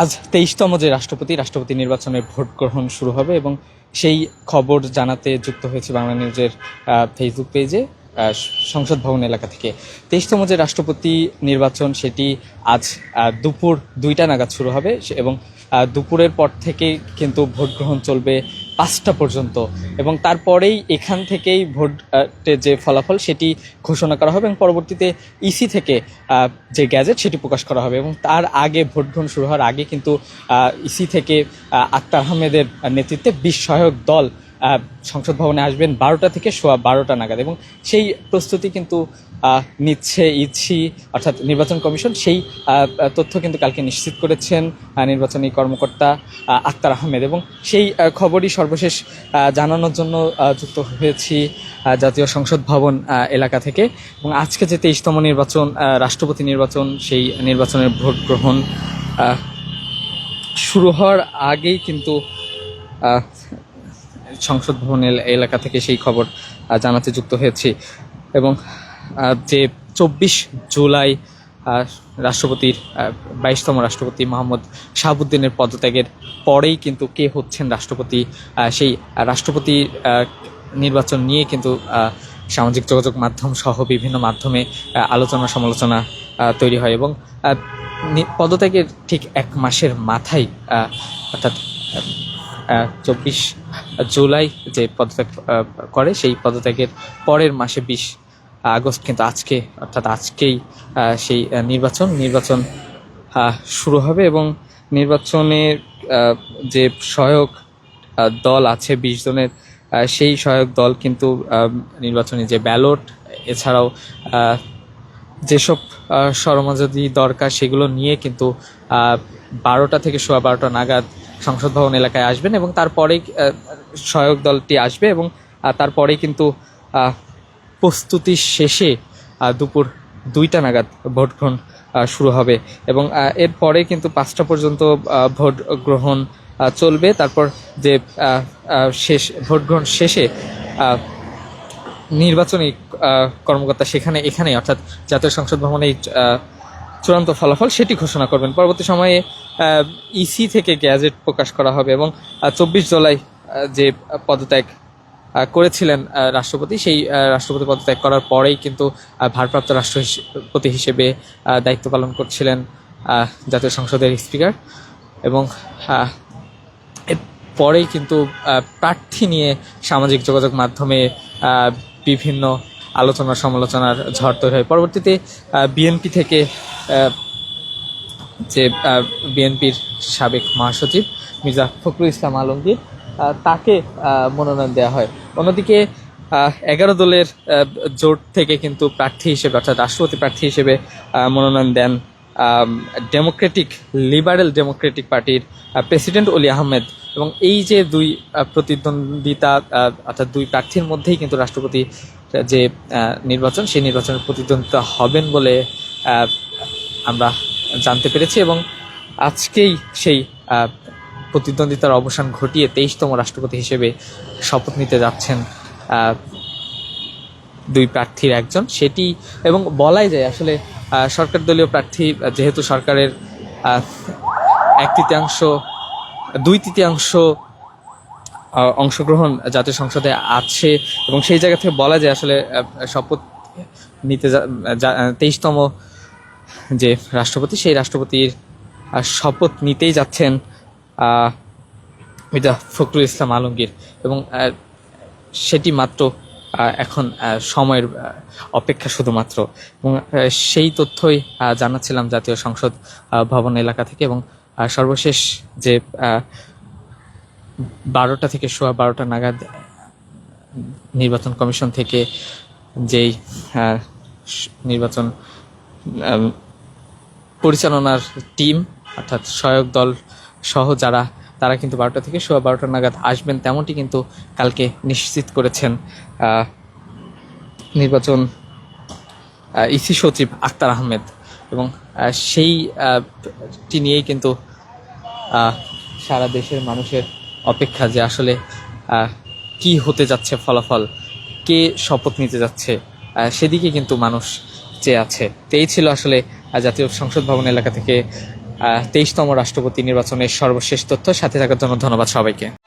আজ 23তম যে রাষ্ট্রপতি নির্বাচনের ভোট গ্রহণ শুরু হবে এবং সেই খবর জানাতে যুক্ত হয়েছে বাংলা নিউজের ফেসবুক পেজে সংসদ ভবন এলাকা থেকে। 23তম যে রাষ্ট্রপতি নির্বাচন সেটি আজ দুপুর 2টা নাগাদ শুরু হবে এবং দুপুরের পর থেকে কিন্তু ভোট গ্রহণ চলবে 5টা পর্যন্ত এবং তারপরেই এখান থেকেই ভোটের যে ফলাফল সেটি ঘোষণা করা হবে এবং পরবর্তীতে ইসি থেকে যে গ্যাজেট সেটি প্রকাশ করা হবে। এবং তার আগে ভোট গ্রহণ শুরু হওয়ার আগে কিন্তু ইসি থেকে আক্তার আহমেদের নেতৃত্বে 20 সহায়ক দল সংসদ ভবনে আসবেন 12টা থেকে সোয়া 12টা নাগাদ এবং সেই প্রস্তুতি কিন্তু নিচ্ছে ইসি অর্থাৎ নির্বাচন কমিশন। সেই তথ্য কিন্তু কালকে নিশ্চিত করেছেন নির্বাচনী কর্মকর্তা আক্তার আহমেদ এবং সেই খবরই সর্বশেষ জানানোর জন্য যুক্ত হয়েছি জাতীয় সংসদ ভবন এলাকা থেকে। এবং আজকে যে 23তম নির্বাচন রাষ্ট্রপতি নির্বাচন সেই নির্বাচনের ভোট গ্রহণ শুরু হওয়ার আগেই কিন্তু সংসদ ভবন এলাকা থেকে সেই খবর জানাতে যুক্ত হয়েছি। এবং যে 24 জুলাই রাষ্ট্রপতির 22তম রাষ্ট্রপতি মোহাম্মদ শাহাবুদ্দিনের পদত্যাগের পরেই কিন্তু কে হচ্ছেন রাষ্ট্রপতি সেই রাষ্ট্রপতি নির্বাচন নিয়ে কিন্তু সামাজিক যোগাযোগ মাধ্যম সহ বিভিন্ন মাধ্যমে আলোচনা সমালোচনা তৈরি হয় এবং পদত্যাগের ঠিক 1 মাসের মাথায় অর্থাৎ 24 জুলাই যে পদত্যাগ করে সেই পদত্যাগের পরের মাসে 20 আগস্ট কিন্তু আজকেই সেই নির্বাচন শুরু হবে এবং নির্বাচনের যে সহায়ক দল আছে 20 জনের সেই সহায়ক দল কিন্তু নির্বাচনী যে ব্যালট এছাড়াও যেসব সরঞ্জামাদি দরকার সেগুলো নিয়ে কিন্তু 12টা থেকে সোয়া 12টা নাগাদ সংসদ ভবন এলাকায় আসবেন এবং তারপরেই সহায়ক দলটি আসবে এবং তারপরেই কিন্তু প্রস্তুতি শেষে দুপুর 2টা নাগাদ ভোট গ্রহণ শুরু হবে এবং এরপরে কিন্তু 5টা পর্যন্ত ভোট গ্রহণ চলবে। তারপর যে ভোট গ্রহণ শেষে নির্বাচনী কর্মকর্তা এখানে অর্থাৎ জাতীয় সংসদ ভবনে চূড়ান্ত ফলাফল সেটি ঘোষণা করবেন। পরবর্তী সময়ে ইসি থেকে গ্যাজেট প্রকাশ করা হবে এবং 24 জুলাই যে পদত্যাগ করেছিলেন রাষ্ট্রপতি সেই রাষ্ট্রপতি পদত্যাগ করার পরেই কিন্তু ভারপ্রাপ্ত রাষ্ট্রপতি হিসেবে দায়িত্ব পালন করছিলেন জাতীয় সংসদের স্পিকার এবং পরেই কিন্তু প্রার্থী নিয়ে সামাজিক যোগাযোগ মাধ্যমে বিভিন্ন আলোচনা সমালোচনার ঝড় তৈরি হয়। পরবর্তীতে বিএনপি থেকে যে বিএনপির সাবেক মহাসচিব মির্জা ফখরুল ইসলাম আলমগীর তাকে মনোনয়ন দেওয়া হয়। অন্যদিকে 11 দলের জোট থেকে কিন্তু প্রার্থী হিসেবে অর্থাৎ রাষ্ট্রপতি প্রার্থী হিসেবে মনোনয়ন দেন লিবারেল ডেমোক্রেটিক পার্টির প্রেসিডেন্ট অলি আহমেদ এবং এই যে দুই প্রতিদ্বন্দ্বিতা অর্থাৎ দুই প্রার্থীর মধ্যেই কিন্তু রাষ্ট্রপতি যে নির্বাচন সেই নির্বাচনের প্রতিদ্বন্দ্বিতা হবেন বলে আমরা জানতে পেরেছি এবং আজকেই সেই প্রতিদ্বন্দ্বিতার অবসান ঘটিয়ে 23তম রাষ্ট্রপতি হিসেবে শপথ নিতে যাচ্ছেন দুই প্রার্থীর একজন সেটি এবং বলাই যায় আসলে সরকার দলীয় প্রার্থী যেহেতু সরকারের 2/3 অংশগ্রহণ জাতীয় সংসদে আছে এবং সেই জায়গা থেকে বলা যায় আসলে শপথ নিতে 23তম যে রাষ্ট্রপতি সেই রাষ্ট্রপতির শপথ নিতেই যাচ্ছেন মির্জা ফখরুল ইসলাম আলমগীর এবং সেটি মাত্র এখন সময়ের অপেক্ষা শুধুমাত্র এবং সেই তথ্যই জানাচ্ছিলাম জাতীয় সংসদ ভবন এলাকা থেকে। এবং সর্বশেষ যে 12টা থেকে সোয়া 12টা নাগাদ নির্বাচন কমিশন থেকে যেই নির্বাচন পরিচালনার টিম অর্থাৎ সহায়ক দল সহ তারা কিন্তু 12টা থেকে সোয়া 12টা নাগাদ আসবেন তেমনটি কিন্তু কালকে নিশ্চিত করেছেন নির্বাচন ইসি সচিব আক্তার আহমেদ এবং সেইটি নিয়েই কিন্তু সারা দেশের মানুষের অপেক্ষা যে আসলে কি হতে যাচ্ছে ফলাফল, কে শপথ নিতে যাচ্ছে সেদিকে কিন্তু মানুষ চেয়ে আছে। তো এই ছিল আসলে জাতীয় সংসদ ভবন এলাকা থেকে 23তম রাষ্ট্রপতি নির্বাচনের সর্বশেষ তথ্য। সাথে থাকার জন্য ধন্যবাদ সবাইকে।